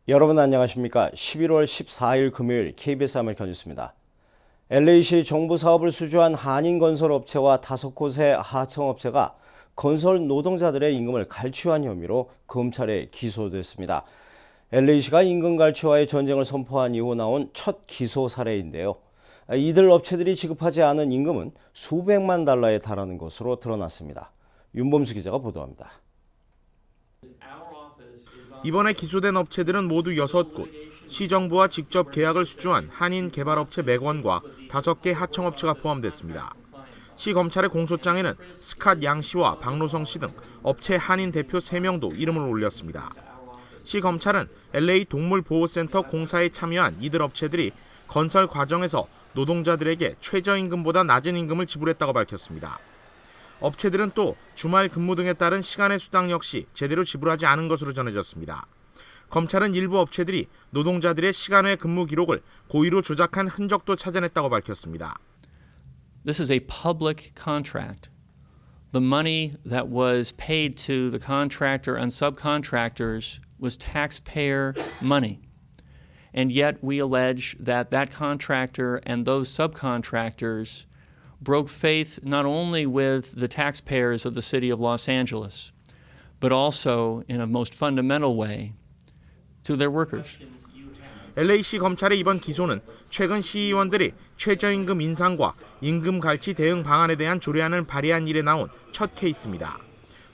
여러분 안녕하십니까? 11월 14일 금요일 KBS 아메리카 뉴스입니다. LA시 정부 사업을 수주한 한인건설업체와 5곳의 하청업체가 건설 노동자들의 임금을 갈취한 혐의로 검찰에 기소됐습니다. LA시가 임금 갈취와의 전쟁을 선포한 이후 나온 첫 기소 사례인데요. 이들 업체들이 지급하지 않은 임금은 수백만 달러에 달하는 것으로 드러났습니다. 윤범수 기자가 보도합니다. 이번에 기소된 업체들은 모두 6곳, 시정부와 직접 계약을 수주한 한인 개발업체 맥원과 5개 하청업체가 포함됐습니다. 시 검찰의 공소장에는 스캇 양 씨와 박노성 씨 등 업체 한인 대표 3명도 이름을 올렸습니다. 시 검찰은 LA 동물보호센터 공사에 참여한 이들 업체들이 건설 과정에서 노동자들에게 최저임금보다 낮은 임금을 지불했다고 밝혔습니다. 업체들은 또 주말 근무 등에 따른 시간의 수당 역시 제대로 지불하지 않은 것으로 전해졌습니다. 검찰은 일부 업체들이 노동자들의 시간 외 근무 기록을 고의로 조작한 흔적도 찾아냈다고 밝혔습니다. This is a public contract. The money that was paid to the contractor and subcontractors was taxpayer money. And yet we allege that that contractor and those subcontractors broke faith not only with the taxpayers of the city of Los Angeles, but also in a most fundamental way to their workers. LA시 검찰의 이번 기소는 최근 시의원들이 최저임금 인상과 임금 갈취 대응 방안에 대한 조례안을 발의한 일에 나온 첫 케이스입니다.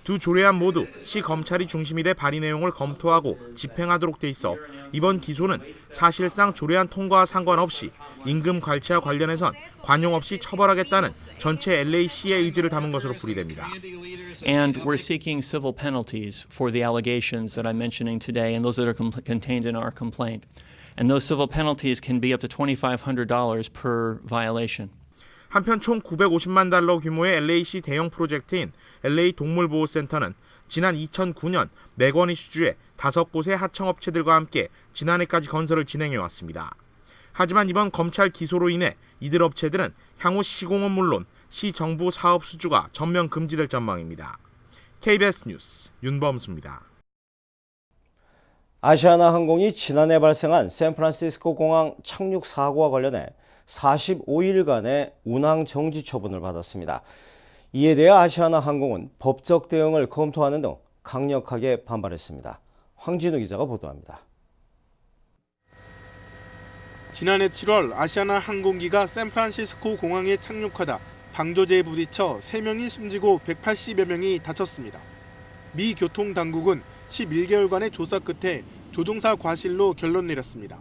두 조례안 모두 시 검찰이 중심이 돼 발의 내용을 검토하고 집행하도록 돼 있어 이번 기소는 사실상 조례안 통과와 상관없이 임금 갈취와 관련해선 관용 없이 처벌하겠다는 전체 LA시의 의지를 담은 것으로 풀이됩니다. And we're seeking civil penalties for the allegations that I'm mentioning today and those that are contained in our complaint. And those civil penalties can be up to $2,500 per violation. 한편 총 950만 달러 규모의 LA시 대형 프로젝트인 LA 동물보호센터는 지난 2009년 맥원이 수주해 5곳의 하청업체들과 함께 지난해까지 건설을 진행해왔습니다. 하지만 이번 검찰 기소로 인해 이들 업체들은 향후 시공은 물론 시 정부 사업 수주가 전면 금지될 전망입니다. KBS 뉴스 윤범수입니다. 아시아나항공이 지난해 발생한 샌프란시스코 공항 착륙 사고와 관련해 45일간의 운항 정지 처분을 받았습니다. 이에 대해 아시아나항공은 법적 대응을 검토하는 등 강력하게 반발했습니다. 황진우 기자가 보도합니다. 지난해 7월 아시아나항공기가 샌프란시스코 공항에 착륙하다 방조제에 부딪혀 3명이 숨지고 180여 명이 다쳤습니다. 미 교통당국은 11개월간의 조사 끝에 조종사 과실로 결론 내렸습니다.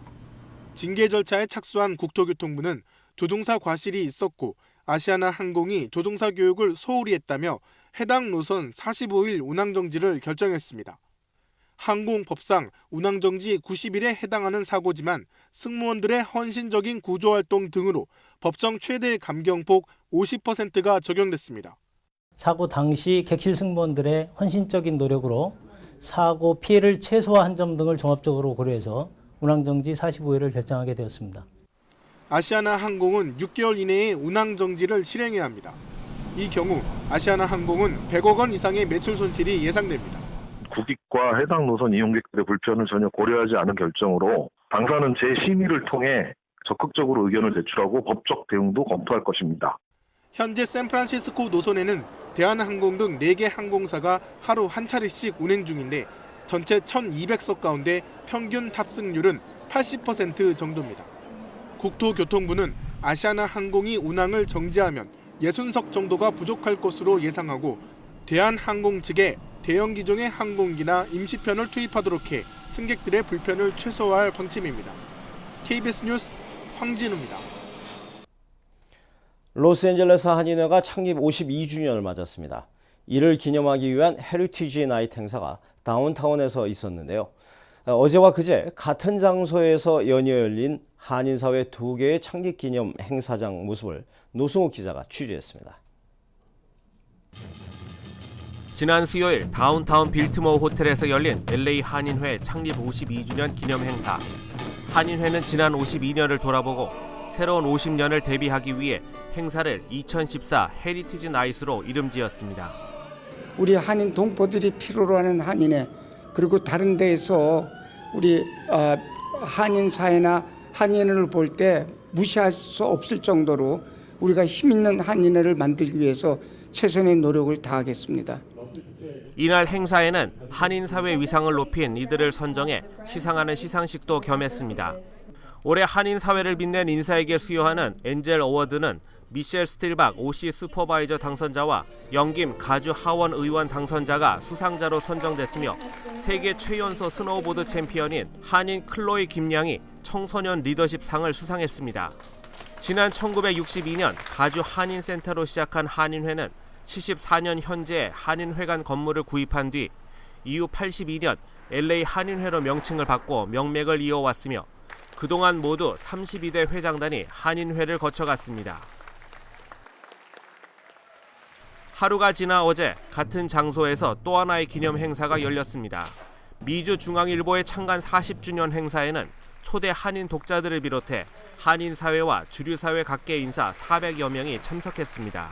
징계 절차에 착수한 국토교통부는 조종사 과실이 있었고 아시아나항공이 조종사 교육을 소홀히 했다며 해당 노선 45일 운항정지를 결정했습니다. 항공법상 운항정지 90일에 해당하는 사고지만 승무원들의 헌신적인 구조활동 등으로 법정 최대 감경폭 50%가 적용됐습니다. 사고 당시 객실 승무원들의 헌신적인 노력으로 사고 피해를 최소화한 점 등을 종합적으로 고려해서 운항정지 45일을 결정하게 되었습니다. 아시아나항공은 6개월 이내에 운항정지를 실행해야 합니다. 이 경우 아시아나항공은 100억 원 이상의 매출 손실이 예상됩니다. 국익과 해당 노선 이용객들의 불편을 전혀 고려하지 않은 결정으로 당사는 재심의를 통해 적극적으로 의견을 제출하고 법적 대응도 검토할 것입니다. 현재 샌프란시스코 노선에는 대한항공 등 4개 항공사가 하루 한 차례씩 운행 중인데 전체 1,200석 가운데 평균 탑승률은 80% 정도입니다. 국토교통부는 아시아나항공이 운항을 정지하면 60석 정도가 부족할 것으로 예상하고 대한항공 측에 대형 기종의 항공기나 임시편을 투입하도록 해 승객들의 불편을 최소화할 방침입니다. KBS 뉴스 황진우입니다. 로스앤젤레스 한인회가 창립 52주년을 맞았습니다. 이를 기념하기 위한 헤리티지 나이트 행사가 다운타운에서 있었는데요. 어제와 그제 같은 장소에서 연이어 열린 한인사회 2개의 창립 기념 행사장 모습을 노승욱 기자가 취재했습니다. 지난 수요일 다운타운 빌트모어 호텔에서 열린 LA 한인회 창립 52주년 기념 행사. 한인회는 지난 52년을 돌아보고 새로운 50년을 대비하기 위해 행사를 2014 헤리티지 나잇으로 이름지었습니다. 우리 한인 동포들이 필요로 하는 한인회, 그리고 다른 데에서 우리 한인 사회나 한인을 볼 때 무시할 수 없을 정도로 우리가 힘 있는 한인회를 만들기 위해서 최선의 노력을 다하겠습니다. 이날 행사에는 한인 사회 위상을 높인 이들을 선정해 시상하는 시상식도 겸했습니다. 올해 한인 사회를 빛낸 인사에게 수여하는 엔젤 어워드는 미셸 스틸박 OC 슈퍼바이저 당선자와 영김 가주 하원 의원 당선자가 수상자로 선정됐으며 세계 최연소 스노우보드 챔피언인 한인 클로이 김양이 청소년 리더십상을 수상했습니다. 지난 1962년 가주 한인센터로 시작한 한인회는 74년 현재 한인회관 건물을 구입한 뒤 이후 82년 LA 한인회로 명칭을 바꿔 명맥을 이어왔으며 그동안 모두 32대 회장단이 한인회를 거쳐갔습니다. 하루가 지나 어제 같은 장소에서 또 하나의 기념 행사가 열렸습니다. 미주중앙일보의 창간 40주년 행사에는 초대 한인 독자들을 비롯해 한인 사회와 주류 사회 각계 인사 400여 명이 참석했습니다.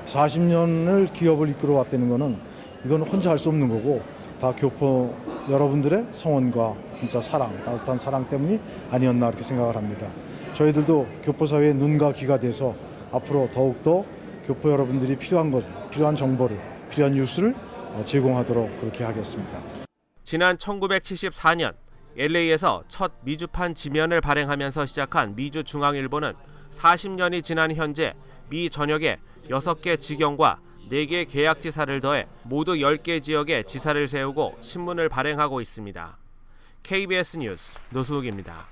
40년을 기업을 이끌어왔다는 것은 이건 혼자 할 수 없는 거고 다 교포 여러분들의 성원과 진짜 사랑, 따뜻한 사랑 때문이 아니었나 이렇게 생각을 합니다. 저희들도 교포 사회의 눈과 귀가 돼서 앞으로 더욱더 교포 여러분들이 필요한 것, 필요한 정보를, 필요한 뉴스를 제공하도록 그렇게 하겠습니다. 지난 1974년 LA에서 첫 미주판 지면을 발행하면서 시작한 미주중앙일보는 40년이 지난 현재 미 전역에 6개 지경과 4개 계약지사를 더해 모두 10개 지역에 지사를 세우고 신문을 발행하고 있습니다. KBS 뉴스 노수욱입니다.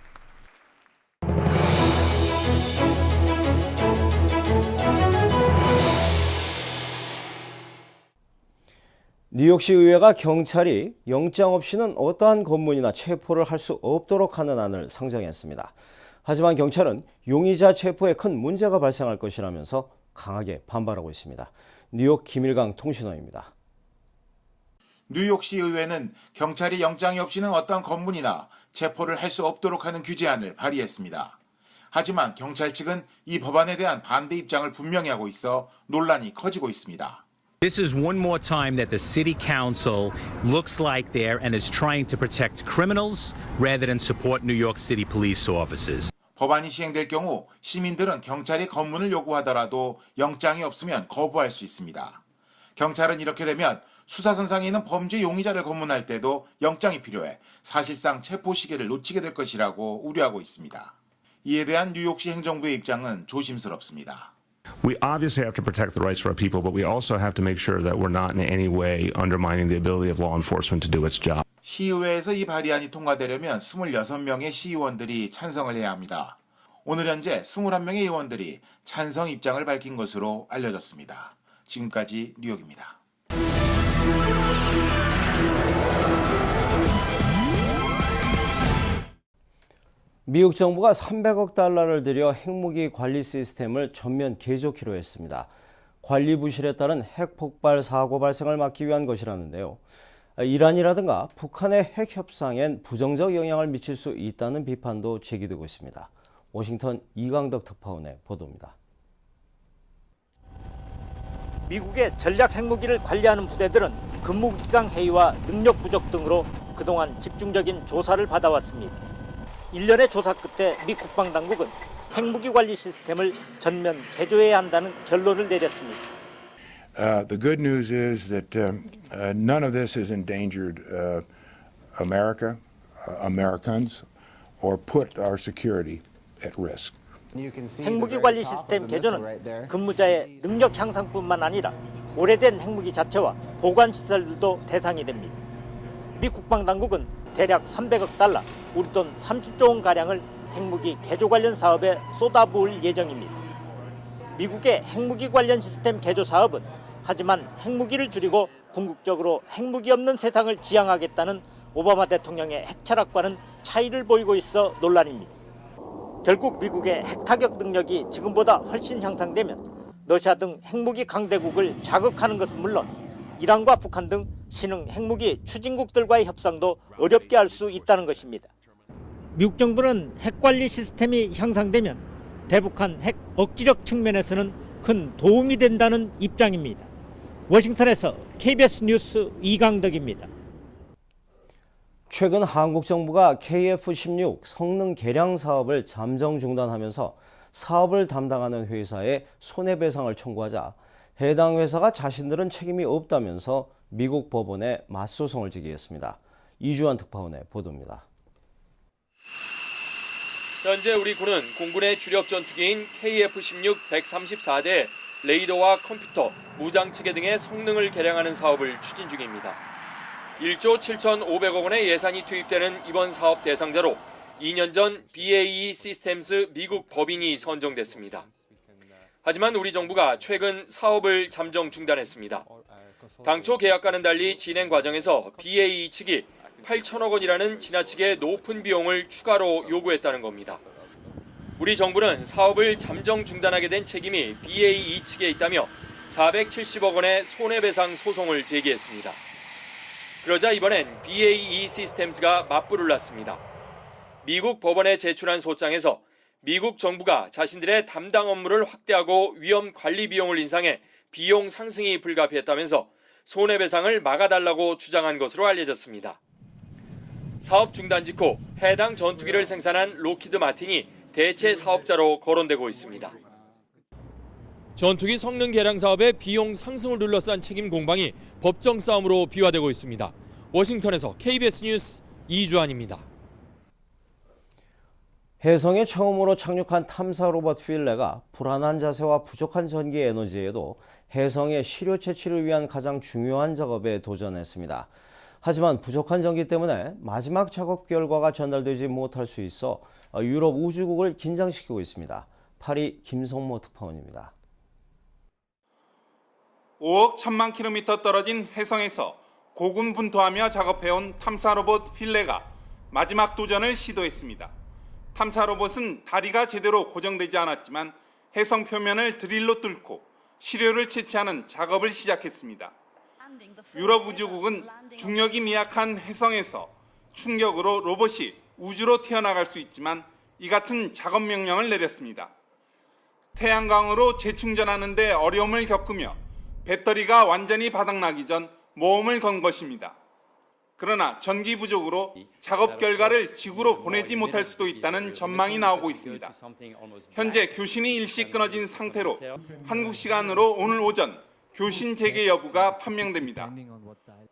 뉴욕시 의회가 경찰이 영장 없이는 어떠한 검문이나 체포를 할 수 없도록 하는 안을 상정했습니다. 하지만 경찰은 용의자 체포에 큰 문제가 발생할 것이라면서 강하게 반발하고 있습니다. 뉴욕 김일강 통신원입니다. 뉴욕시 의회는 경찰이 영장이 없이는 어떠한 검문이나 체포를 할 수 없도록 하는 규제안을 발의했습니다. 하지만 경찰 측은 이 법안에 대한 반대 입장을 분명히 하고 있어 논란이 커지고 있습니다. This is one more time that the city council looks like they're and is trying to protect criminals rather than support New York City police officers. 법안이 시행될 경우 시민들은 경찰이 검문을 요구하더라도 영장이 없으면 거부할 수 있습니다. 경찰은 이렇게 되면 수사선상에 있는 범죄 용의자를 검문할 때도 영장이 필요해 사실상 체포 시기를 놓치게 될 것이라고 우려하고 있습니다. 이에 대한 뉴욕시 행정부의 입장은 조심스럽습니다. We obviously have to protect the rights of our people, but we also have to make sure that we're not in any way undermining the ability of law enforcement to do its job. 시의회에서 이 발의안이 통과되려면 26명의 시의원들이 찬성을 해야 합니다. 오늘 현재 21명의 의원들이 찬성 입장을 밝힌 것으로 알려졌습니다. 지금까지 뉴욕입니다. 미국 정부가 300억 달러를 들여 핵무기 관리 시스템을 전면 개조키로 했습니다. 관리 부실에 따른 핵 폭발 사고 발생을 막기 위한 것이라는데요. 이란이라든가 북한의 핵 협상엔 부정적 영향을 미칠 수 있다는 비판도 제기되고 있습니다. 워싱턴 이강덕 특파원의 보도입니다. 미국의 전략 핵무기를 관리하는 부대들은 근무기강 해이와 능력 부족 등으로 그동안 집중적인 조사를 받아왔습니다. 1년의 조사 끝에 미 국방당국은 핵무기 관리 시스템을 전면 개조해야 한다는 결론을 내렸습니다. The good news is that none of this has endangered America, Americans, or put our security at risk. 핵무기 관리 시스템 개조는 근무자의 능력 향상뿐만 아니라 오래된 핵무기 자체와 보관 시설들도 대상이 됩니다. 미 국방당국은 대략 300억 달러, 우리 돈 30조 원가량을 핵무기 개조 관련 사업에 쏟아부을 예정입니다. 미국의 핵무기 관련 시스템 개조 사업은 하지만 핵무기를 줄이고 궁극적으로 핵무기 없는 세상을 지향하겠다는 오바마 대통령의 핵 철학과는 차이를 보이고 있어 논란입니다. 결국 미국의 핵타격 능력이 지금보다 훨씬 향상되면 러시아 등 핵무기 강대국을 자극하는 것은 물론 이란과 북한 등 신흥 핵무기 추진국들과의 협상도 어렵게 할 수 있다는 것입니다. 미국 정부는 핵관리 시스템이 향상되면 대북한 핵 억지력 측면에서는 큰 도움이 된다는 입장입니다. 워싱턴에서 KBS 뉴스 이강덕입니다. 최근 한국 정부가 KF-16 성능 개량 사업을 잠정 중단하면서 사업을 담당하는 회사에 손해배상을 청구하자 해당 회사가 자신들은 책임이 없다면서 미국 법원에 맞소송을 제기했습니다. 이주환 특파원의 보도입니다. 현재 우리 군은 공군의 주력 전투기인 KF-16 134대 레이더와 컴퓨터, 무장체계 등의 성능을 개량하는 사업을 추진 중입니다. 1조 7,500억 원의 예산이 투입되는 이번 사업 대상자로 2년 전 BAE 시스템스 미국 법인이 선정됐습니다. 하지만 우리 정부가 최근 사업을 잠정 중단했습니다. 당초 계약과는 달리 진행 과정에서 BAE 측이 8천억 원이라는 지나치게 높은 비용을 추가로 요구했다는 겁니다. 우리 정부는 사업을 잠정 중단하게 된 책임이 BAE 측에 있다며 470억 원의 손해배상 소송을 제기했습니다. 그러자 이번엔 BAE 시스템스가 맞불을 놨습니다. 미국 법원에 제출한 소장에서 미국 정부가 자신들의 담당 업무를 확대하고 위험 관리 비용을 인상해 비용 상승이 불가피했다면서 손해배상을 막아달라고 주장한 것으로 알려졌습니다. 사업 중단 직후 해당 전투기를 생산한 로키드 마틴이 대체 사업자로 거론되고 있습니다. 전투기 성능 개량 사업의 비용 상승을 둘러싼 책임 공방이 법정 싸움으로 비화되고 있습니다. 워싱턴에서 KBS 뉴스 이주환입니다. 해성에 처음으로 착륙한 탐사 로봇 필레가 불안한 자세와 부족한 전기 에너지에도 해성의 시료 채취를 위한 가장 중요한 작업에 도전했습니다. 하지만 부족한 전기 때문에 마지막 작업 결과가 전달되지 못할 수 있어 유럽 우주국을 긴장시키고 있습니다. 파리 김성모 특파원입니다. 5억 1천만 킬로미터 떨어진 해성에서 고군분투하며 작업해온 탐사 로봇 필레가 마지막 도전을 시도했습니다. 탐사 로봇은 다리가 제대로 고정되지 않았지만 해성 표면을 드릴로 뚫고 시료를 채취하는 작업을 시작했습니다. 유럽 우주국은 중력이 미약한 해성에서 충격으로 로봇이 우주로 튀어나갈 수 있지만 이 같은 작업 명령을 내렸습니다. 태양광으로 재충전하는 데 어려움을 겪으며 배터리가 완전히 바닥나기 전 모험을 건 것입니다. 그러나 전기 부족으로 작업 결과를 지구로 보내지 못할 수도 있다는 전망이 나오고 있습니다. 현재 교신이 일시 끊어진 상태로 한국 시간으로 오늘 오전 교신 재개 여부가 판명됩니다.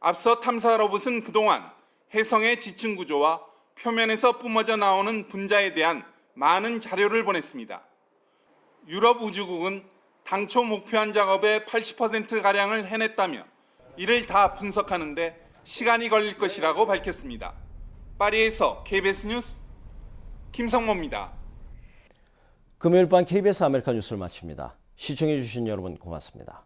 앞서 탐사 로봇은 그동안 해성의 지층 구조와 표면에서 뿜어져 나오는 분자에 대한 많은 자료를 보냈습니다. 유럽 우주국은 당초 목표한 작업의 80%가량을 해냈다며 이를 다 분석하는데 시간이 걸릴 것이라고 밝혔습니다. 파리에서 KBS 뉴스 김성모입니다. 금요일 밤 KBS 아메리카 뉴스를 마칩니다. 시청해 주신 여러분 고맙습니다.